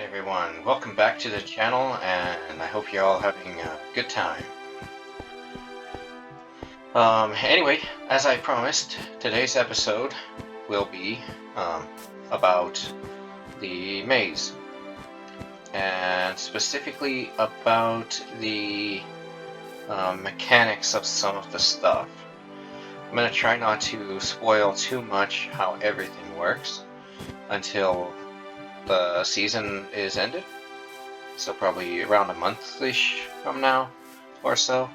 everyone, welcome back to the channel, and I hope you're all having a good time. Anyway, as I promised, today's episode will be about the maze, and specifically about the mechanics of some of the stuff. I'm going to try not to spoil too much how everything works until the season is ended, so probably around a month-ish from now or so.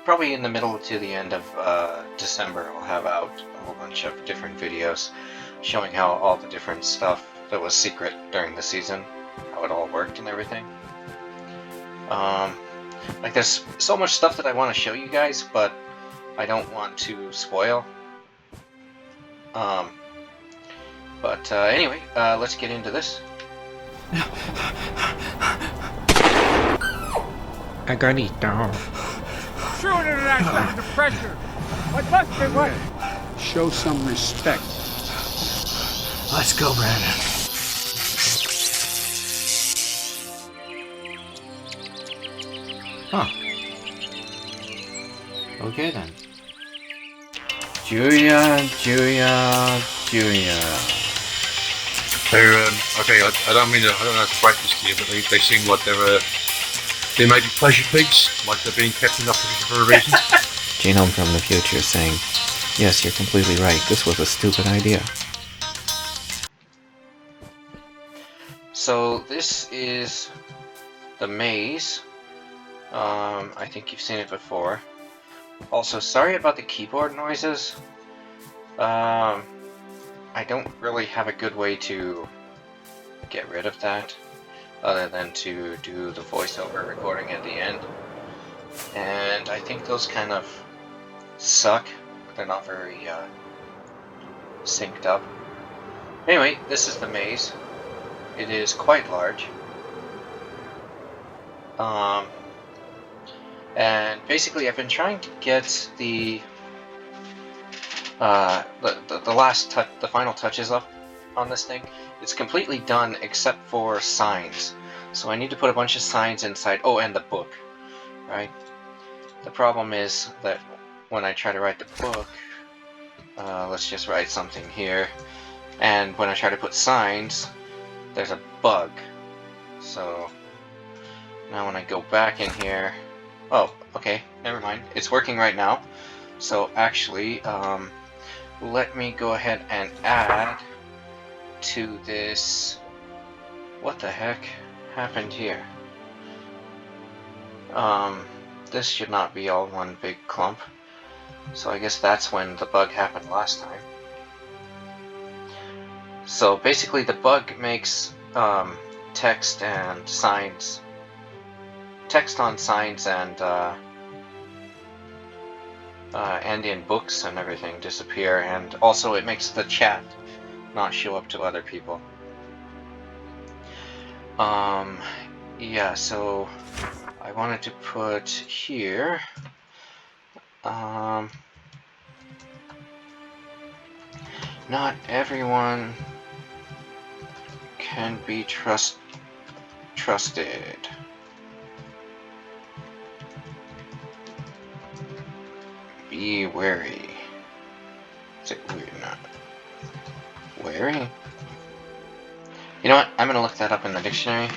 Probably in the middle to the end of December I'll have out a whole bunch of different videos showing how all the different stuff that was secret during the season, how it all worked and everything. Like there's so much stuff that I want to show you guys, but I don't want to spoil. Anyway, let's get into this. I got it down. Shoot international under pressure. What must be what? Show some respect. Let's go, Brandon. Huh. Okay then. Julia. They're, okay, I don't mean to, I don't know how to break this to you, but they seem like they may be pleasure pigs, like they're being kept in that position for a reason. Genome from the future saying, yes, you're completely right, this was a stupid idea. So this is the maze. I think you've seen it before. Also, sorry about the keyboard noises. I don't really have a good way to get rid of that other than to do the voiceover recording at the end. And I think those kind of suck. They're not very synced up. Anyway, this is the maze. It is quite large. And basically I've been trying to get the last touch, the final touches up on this thing. It's completely done except for signs. So I need to put a bunch of signs inside. Oh, and the book, right? The problem is that when I try to write the book, let's just write something here. And when I try to put signs, there's a bug. So now when I go back in here, oh, okay, never mind. It's working right now. So actually, let me go ahead and add to this. What the heck happened here? This should not be all one big clump. So I guess that's when the bug happened last time. So basically the bug makes text and signs, text on signs and in books and everything disappear, and also it makes the chat not show up to other people. Yeah, so I wanted to put here, not everyone can be trusted. Be wary. Is it weird? Not wary? You know what? I'm gonna look that up in the dictionary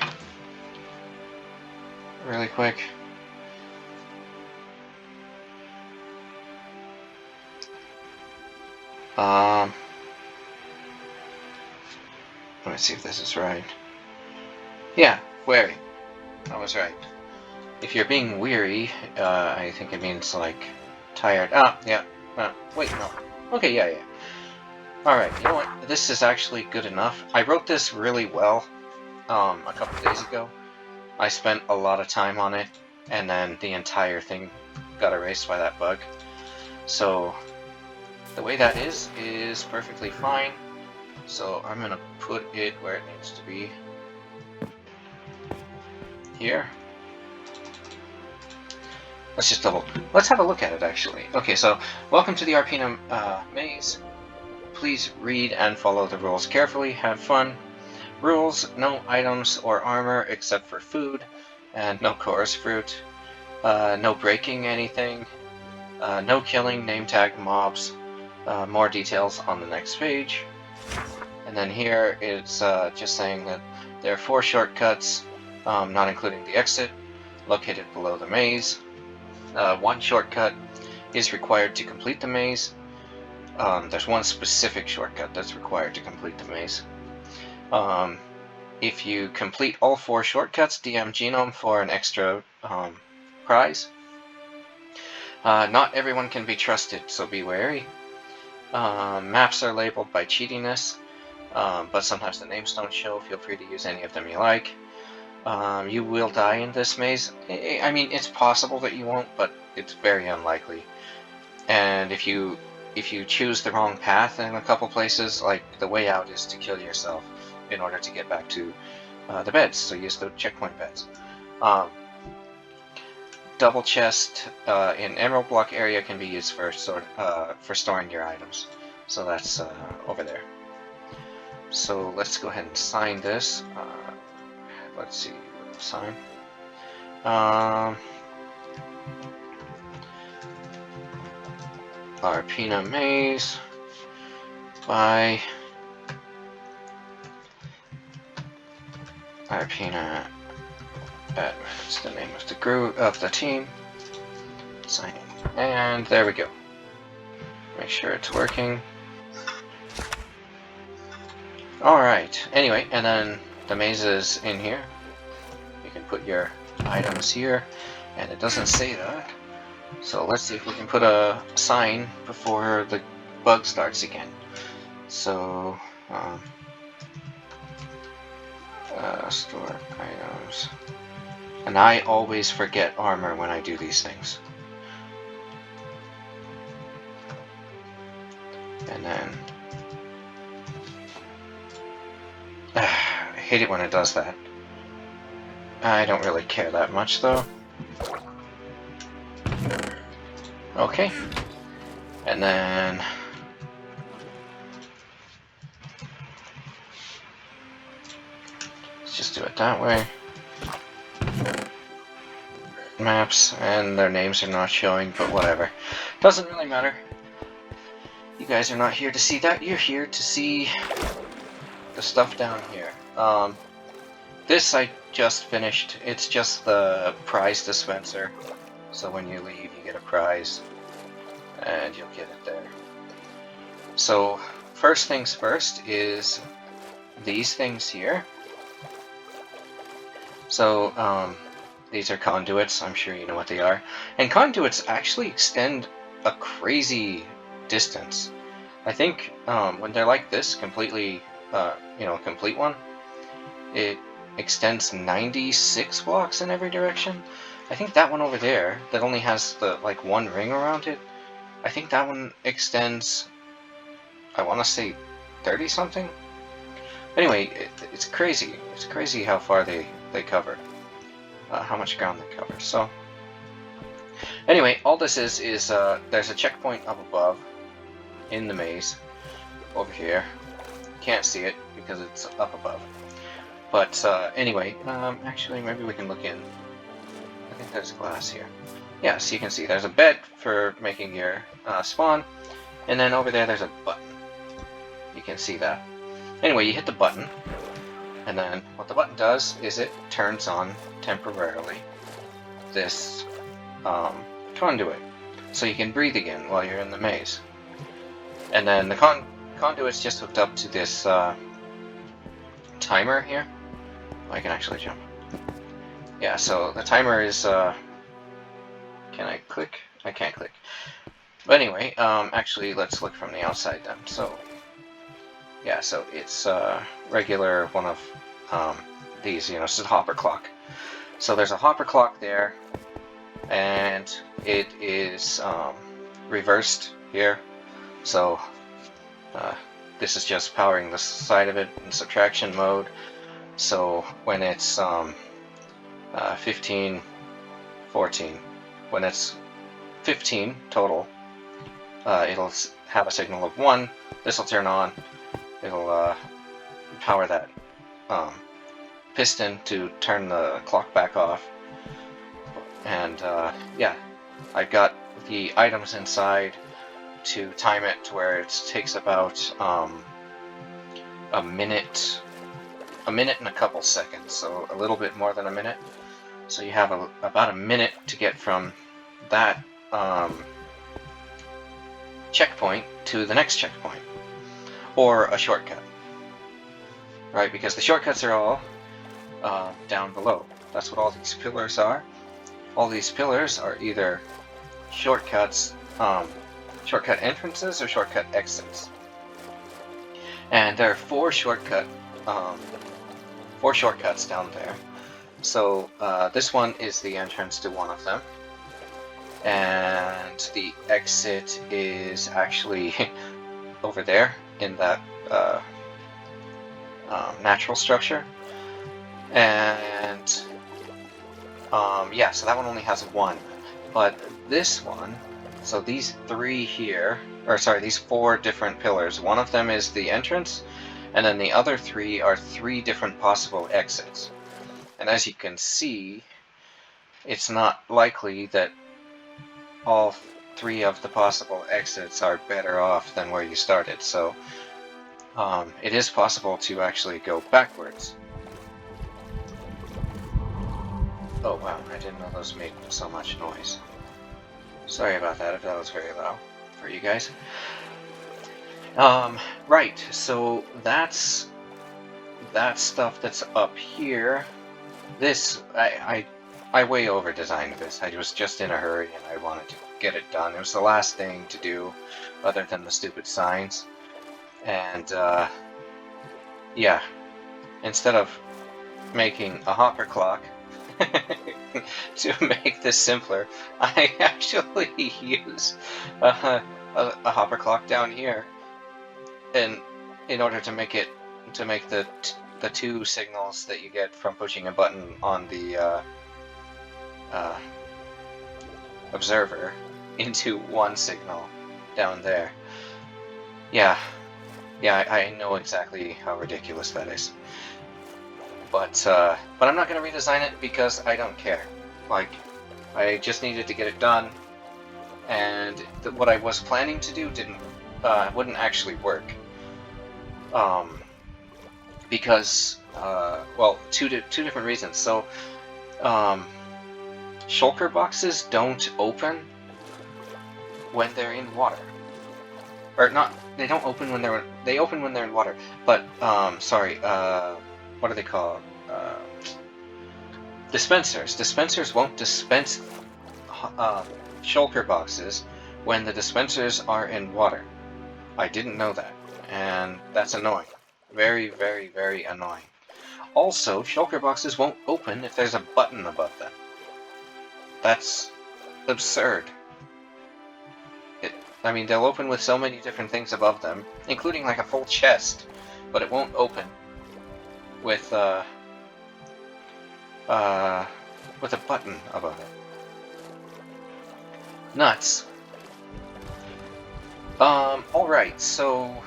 really quick. Let me see if this is right. Yeah, wary. I was right. If you're being weary, I think it means like tired. Ah, yeah. Wait, no. Okay, yeah. Alright, you know what? This is actually good enough. I wrote this really well a couple days ago. I spent a lot of time on it, and then the entire thing got erased by that bug. So the way that is perfectly fine. So I'm gonna put it where it needs to be. Here. Let's have a look at it actually. Okay, so welcome to the Arpina maze. Please read and follow the rules carefully, have fun. Rules: no items or armor except for food, and no chorus fruit. No breaking anything. No killing name tag mobs. More details on the next page. And then here it's just saying that there are 4 shortcuts, not including the exit, located below the maze. 1 shortcut is required to complete the maze. There's 1 specific shortcut that's required to complete the maze. If you complete all 4 shortcuts, DM Genome for an extra prize. Not everyone can be trusted, so be wary. Maps are labeled by cheatiness, but sometimes the names don't show. Feel free to use any of them you like. You will die in this maze. I mean, it's possible that you won't, but it's very unlikely. And if you choose the wrong path in a couple places, like, the way out is to kill yourself in order to get back to the beds, so use the checkpoint beds. Double chest in emerald block area can be used for storing your items. So that's over there. So let's go ahead and sign this. Let's see, sign. Arpina Maze by Arpina That's the name of the group of the team. Sign in. And there we go. Make sure it's working. Alright, anyway, and then the maze is in here. You can put your items here, and it doesn't say that. So let's see if we can put a sign before the bug starts again. So, store items. And I always forget armor when I do these things. And then I hate it when it does that. I don't really care that much though. Okay. And then let's just do it that way. Maps, and their names are not showing, but whatever. Doesn't really matter. You guys are not here to see that. You're here to see the stuff down here. This I just finished. It's just the prize dispenser. So when you leave, you get a prize, and you'll get it there. So first things first is these things here. So these are conduits. I'm sure you know what they are. And conduits actually extend a crazy distance. I think when they're like this, completely, complete one, it extends 96 blocks in every direction. I think that one over there, that only has the, like, 1 ring around it, I think that one extends, I want to say 30 something? Anyway, it's crazy. It's crazy how far they cover. How much ground they cover. So, anyway, all this is there's a checkpoint up above in the maze over here. Can't see it because it's up above. But anyway, actually maybe we can look in. I think there's glass here. Yeah, so you can see there's a bed for making your spawn, and then over there there's a button. You can see that. Anyway, you hit the button, and then what the button does is it turns on temporarily this conduit, so you can breathe again while you're in the maze. And then the conduit's just hooked up to this timer here. I can actually jump. Yeah, so the timer is, can I click? I can't click. But anyway, actually let's look from the outside then. So, yeah, so it's regular one of these, it's a hopper clock. So there's a hopper clock there, and it is reversed here. So this is just powering the side of it in subtraction mode. So when it's 15, 14, when it's 15 total, it'll have a signal of 1. This will turn on. It'll power that piston to turn the clock back off. And yeah, I've got the items inside to time it to where it takes about a minute and a couple seconds, so a little bit more than a minute. So you have about a minute to get from that checkpoint to the next checkpoint, or a shortcut, right? Because the shortcuts are all down below. That's what all these pillars are. All these pillars are either shortcuts, shortcut entrances or shortcut exits. And there are four shortcuts down there. So this one is the entrance to one of them, and the exit is actually over there in that natural structure. And yeah, so that one only has one. But this one, so these three here, or sorry, these four different pillars, one of them is the entrance, and then the other three are three different possible exits. And as you can see, it's not likely that all three of the possible exits are better off than where you started. So it is possible to actually go backwards. Oh wow, I didn't know those made so much noise. Sorry about that if that was very loud for you guys. Right, so that's that stuff that's up here. This, I way over designed this. I was just in a hurry and I wanted to get it done. It was the last thing to do other than the stupid signs. And yeah, instead of making a hopper clock to make this simpler, I actually use a hopper clock down here, and in order to make it the two signals that you get from pushing a button on the observer into one signal down there. Yeah, I know exactly how ridiculous that is. But I'm not going to redesign it because I don't care. Like, I just needed to get it done, and what I was planning to do wouldn't actually work. Because well, two different reasons. So, shulker boxes don't open when they're in water, or not. They don't open when they open when they're in water. But sorry. What are they called? Dispensers. Dispensers won't dispense shulker boxes when the dispensers are in water. I didn't know that, and that's annoying. Very, very, very annoying. Also, shulker boxes won't open if there's a button above them. That's absurd. I mean, they'll open with so many different things above them, including like a full chest, but it won't open with a button above it. Nuts. Alright, so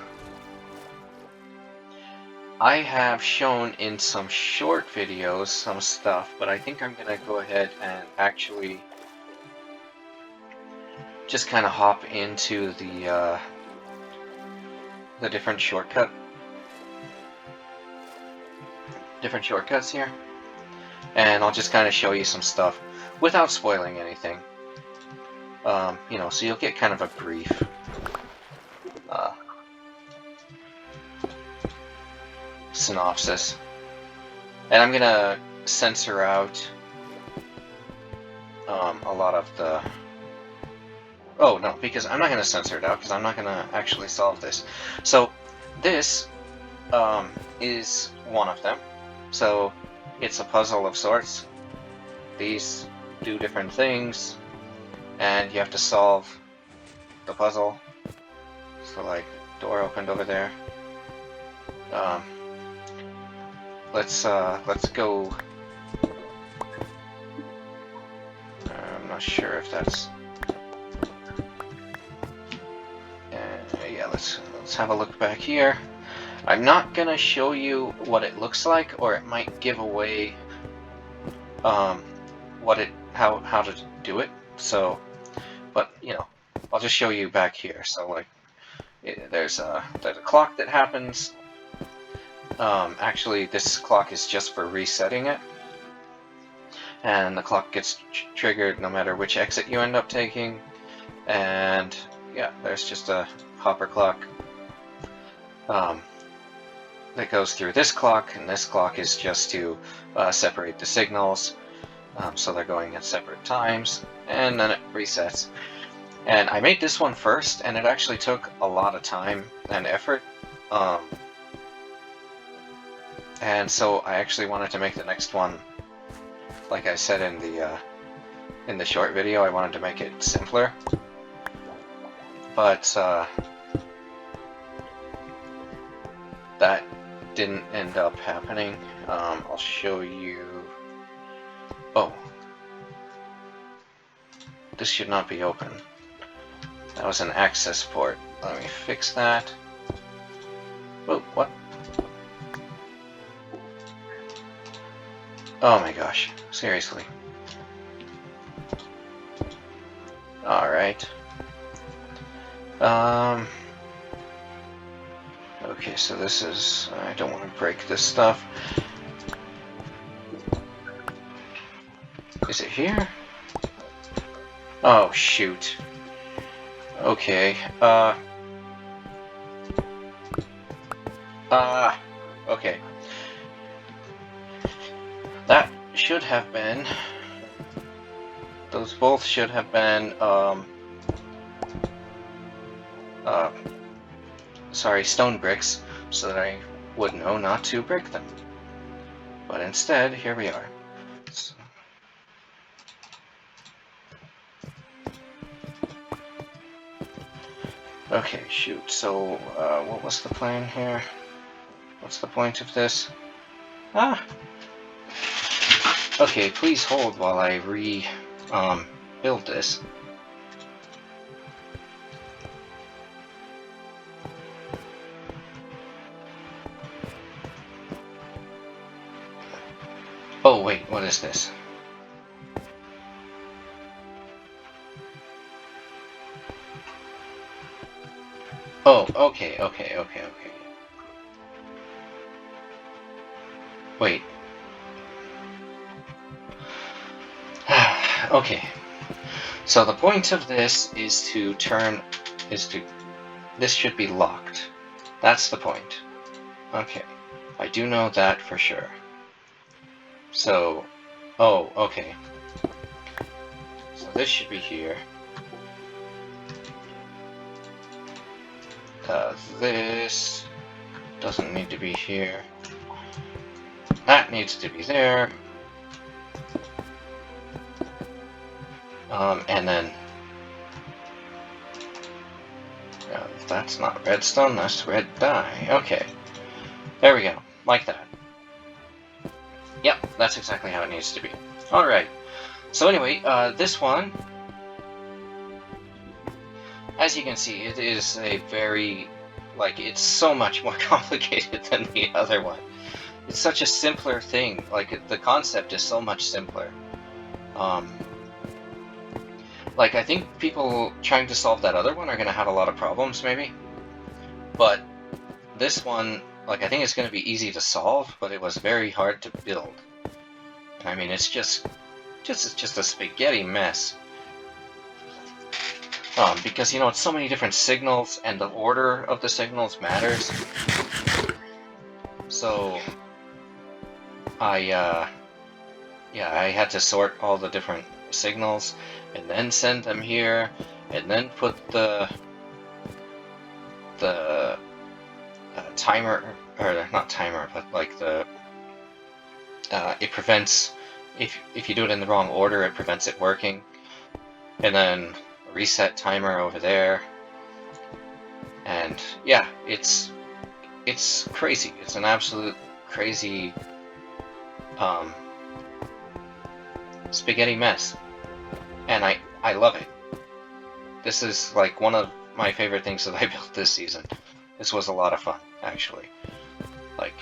I have shown in some short videos some stuff, but I think I'm gonna go ahead and actually just kind of hop into the different shortcuts here, and I'll just kind of show you some stuff without spoiling anything. You know, so you'll get kind of a brief synopsis. And I'm gonna censor out a lot of the... Oh no, because I'm not gonna censor it out, because I'm not gonna actually solve this. So this is one of them. So it's a puzzle of sorts. These do different things, and you have to solve the puzzle. So like, door opened over there. Let's go. I'm not sure if that's. Yeah, let's have a look back here. I'm not gonna show you what it looks like, or it might give away how to do it. So, but you know, I'll just show you back here. So like, there's a clock that happens. Actually, this clock is just for resetting it, and the clock gets triggered no matter which exit you end up taking. And yeah, there's just a hopper clock that goes through this clock, and this clock is just to separate the signals, so they're going at separate times, and then it resets. And I made this one first, and it actually took a lot of time and effort, and so I actually wanted to make the next one, like I said in the short video, I wanted to make it simpler, but that didn't end up happening. I'll show you. Oh, this should not be open. That was an access port. Let me fix that. Oh, what? Oh my gosh, seriously. Alright. Okay, so this is... I don't want to break this stuff. Is it here? Oh, shoot. Okay, okay. That should have been... Those both should have been, sorry, stone bricks, so that I would know not to break them. But instead, here we are. So, okay, shoot, so, what was the plan here? What's the point of this? Ah! Okay, please hold while I build this. Oh wait, what is this? Oh, okay. Wait. Okay. So the point of this is to this should be locked. That's the point. Okay. I do know that for sure. So, oh, okay. So this should be here. This doesn't need to be here. That needs to be there. And then that's not redstone, that's red dye. Okay. There we go. Like that. Yep, that's exactly how it needs to be. Alright. So anyway, this one, as you can see, it is a very, like, it's so much more complicated than the other one. It's such a simpler thing. Like, the concept is so much simpler. Like, I think people trying to solve that other one are going to have a lot of problems, maybe. But this one, like, I think it's going to be easy to solve, but it was very hard to build. I mean, it's just a spaghetti mess. Because, you know, it's so many different signals, and the order of the signals matters. So, I had to sort all the different signals, and then send them here, and then put the timer, or not timer, but like the it prevents, if you do it in the wrong order, it prevents it working, and then a reset timer over there, and yeah, it's crazy. It's an absolute crazy spaghetti mess. And I love it. This is like one of my favorite things that I built this season. This was a lot of fun, actually. Like,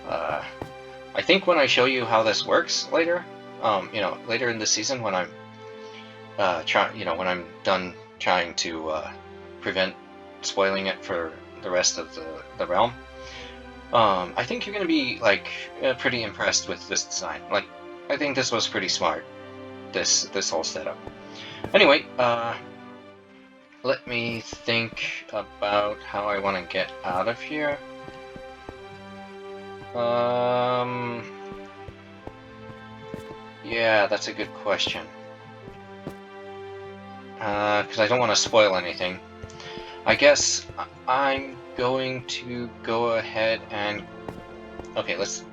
I think when I show you how this works later, you know, later in the season when I'm when I'm done trying to prevent spoiling it for the rest of the realm, I think you're gonna be like pretty impressed with this design. Like, I think this was pretty smart. This whole setup. Anyway, let me think about how I want to get out of here. Yeah, that's a good question. Because I don't want to spoil anything. I guess I'm going to go ahead and... Okay, let's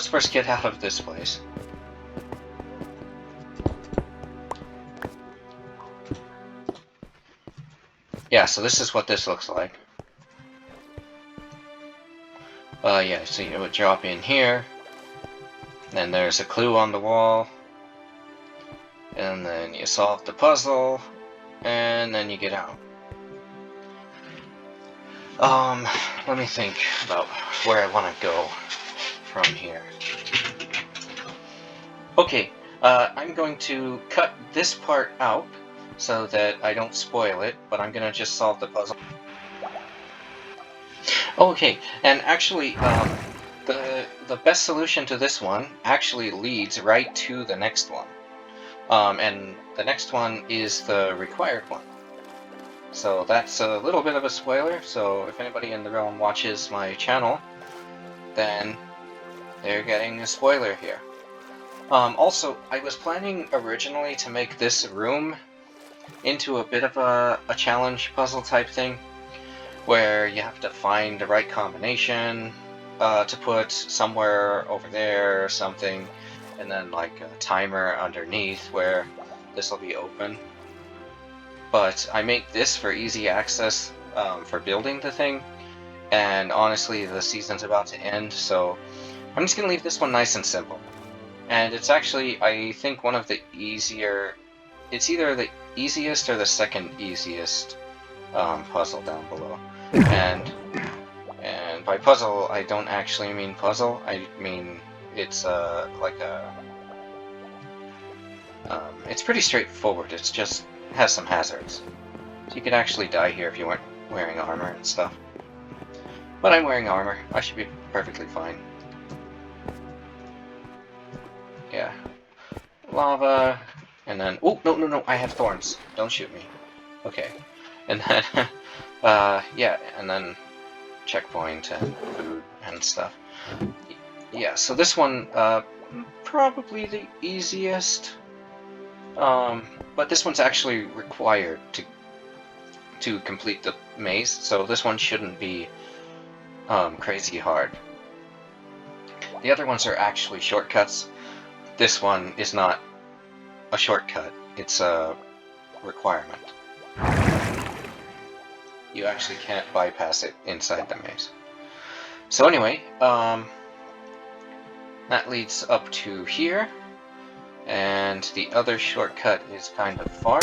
first get out of this place. Yeah, so this is what this looks like. Yeah, so you would drop in here. Then there's a clue on the wall. And then you solve the puzzle. And then you get out. Let me think about where I want to go from here. Okay, I'm going to cut this part out so that I don't spoil it, but I'm gonna just solve the puzzle. Okay, and actually, the best solution to this one actually leads right to the next one. And the next one is the required one. So that's a little bit of a spoiler, so if anybody in the realm watches my channel, then they're getting a spoiler here. Also, I was planning originally to make this room into a bit of a challenge puzzle type thing, where you have to find the right combination to put somewhere over there or something, and then like a timer underneath where this will be open. But I make this for easy access for building the thing, and honestly the season's about to end, so I'm just gonna leave this one nice and simple. And it's actually, I think, one of the easier, it's either the easiest or the second easiest puzzle down below. And by puzzle, I don't actually mean puzzle, I mean it's like a, it's pretty straightforward. It's just has some hazards. So you could actually die here if you weren't wearing armor and stuff. But I'm wearing armor. I should be perfectly fine. Yeah. Lava. And then... Oh, no, I have thorns. Don't shoot me. Okay. And then... yeah, and then checkpoint and food and stuff. Yeah, so this one, probably the easiest. But this one's actually required to complete the maze, so this one shouldn't be crazy hard. The other ones are actually shortcuts. This one is not a shortcut, it's a requirement. You actually can't bypass it inside the maze. So anyway, that leads up to here. And the other shortcut is kind of far,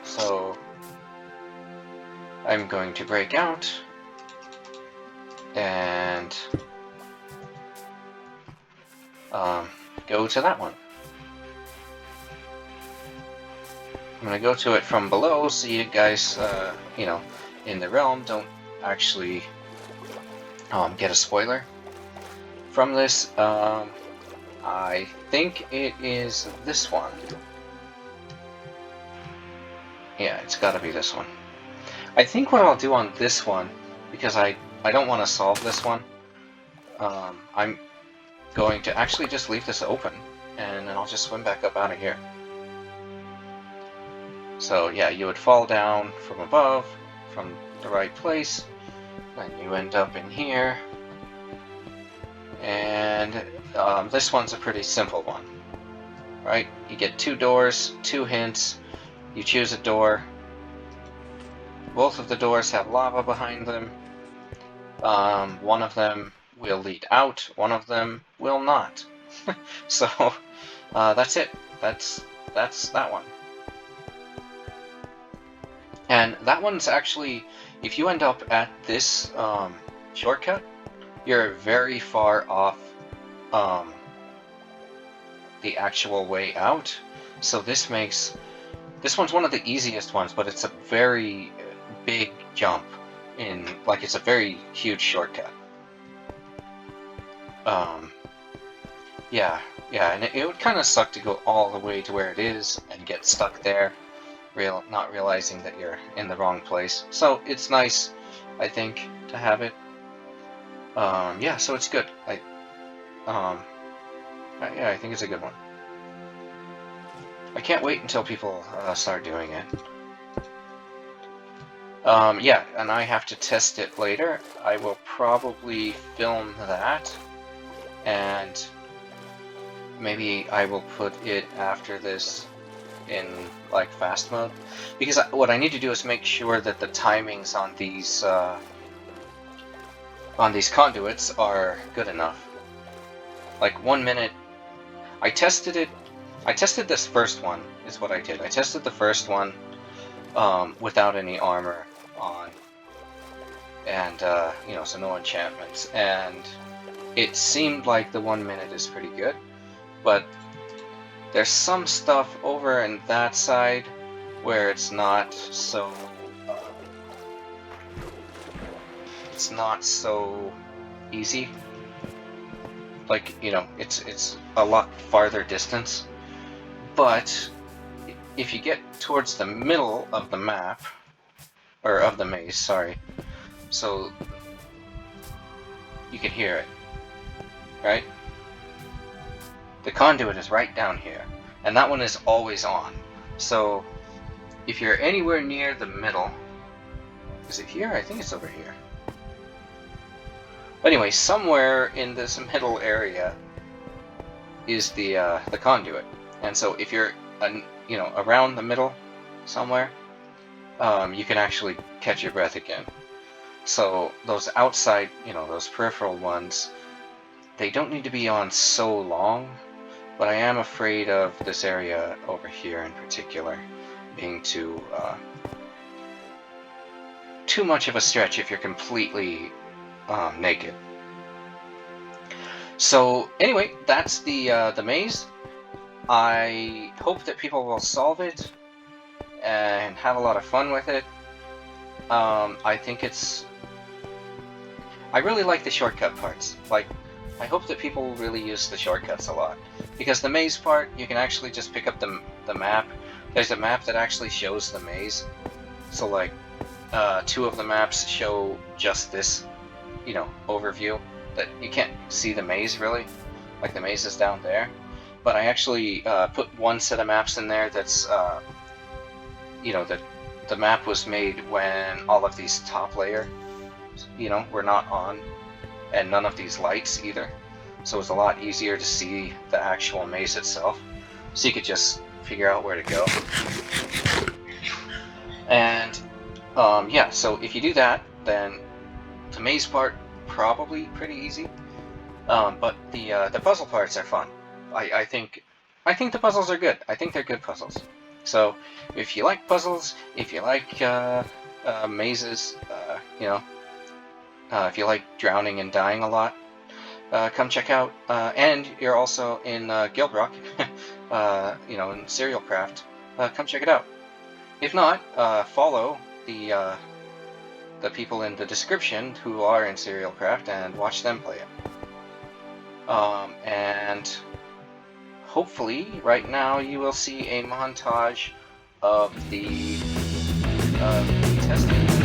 so I'm going to break out and go to that one. I'm going to go to it from below so you guys, you know, in the realm don't actually get a spoiler from this. I think it is this one. Yeah, it's gotta be this one. I think what I'll do on this one, because I don't want to solve this one, I'm going to actually just leave this open, and then I'll just swim back up out of here. So yeah, you would fall down from above, from the right place, then you end up in here, and this one's a pretty simple one, right? You get 2 doors, 2 hints, you choose a door, both of the doors have lava behind them, one of them will lead out, one of them will not. So that's it, that's that one. And that one's actually, if you end up at this shortcut, you're very far off the actual way out. So this one's one of the easiest ones, but it's a very big jump it's a very huge shortcut. Yeah, and it would kind of suck to go all the way to where it is and get stuck there, not realizing that you're in the wrong place. So it's nice, I think, to have it. Yeah, so it's good. Yeah, I think it's a good one. I can't wait until people start doing it. Yeah, and I have to test it later. I will probably film that, and maybe I will put it after this in like fast mode, because what I need to do is make sure that the timings on these conduits are good enough. Like 1 minute, I tested this first one, is what I did. I tested the first one without any armor on, and you know, so no enchantments, and it seemed like the 1 minute is pretty good, but there's some stuff over in that side where it's not so easy. Like, you know, it's a lot farther distance. But if you get towards the middle of the map, or of the maze, sorry, so you can hear it, right? The conduit is right down here, and that one is always on. So if you're anywhere near the middle, is it here? I think it's over here. Anyway, somewhere in this middle area is the conduit, and so if you're you know, around the middle somewhere, you can actually catch your breath again. So those outside, you know, those peripheral ones, they don't need to be on so long, but I am afraid of this area over here in particular being too much of a stretch if you're completely naked. So anyway, that's the maze. I hope that people will solve it and have a lot of fun with it. I think I really like the shortcut parts. Like, I hope that people really use the shortcuts a lot, because the maze part, you can actually just pick up the map. There's a map that actually shows the maze. So like, 2 of the maps show just this, you know, overview, that you can't see the maze really. Like, the maze is down there. But I actually put one set of maps in there that's, you know, the map was made when all of these top layer, you know, were not on, and none of these lights either. So it's a lot easier to see the actual maze itself. So you could just figure out where to go. And yeah, so if you do that, then the maze part probably pretty easy. But the puzzle parts are fun. I think the puzzles are good. I think they're good puzzles. So if you like puzzles, if you like mazes, you know, if you like drowning and dying a lot, come check out. And you're also in GuildRock, you know, in CerealCraft. Come check it out. If not, follow the people in the description who are in CerealCraft and watch them play it. And hopefully, right now, you will see a montage of the testing.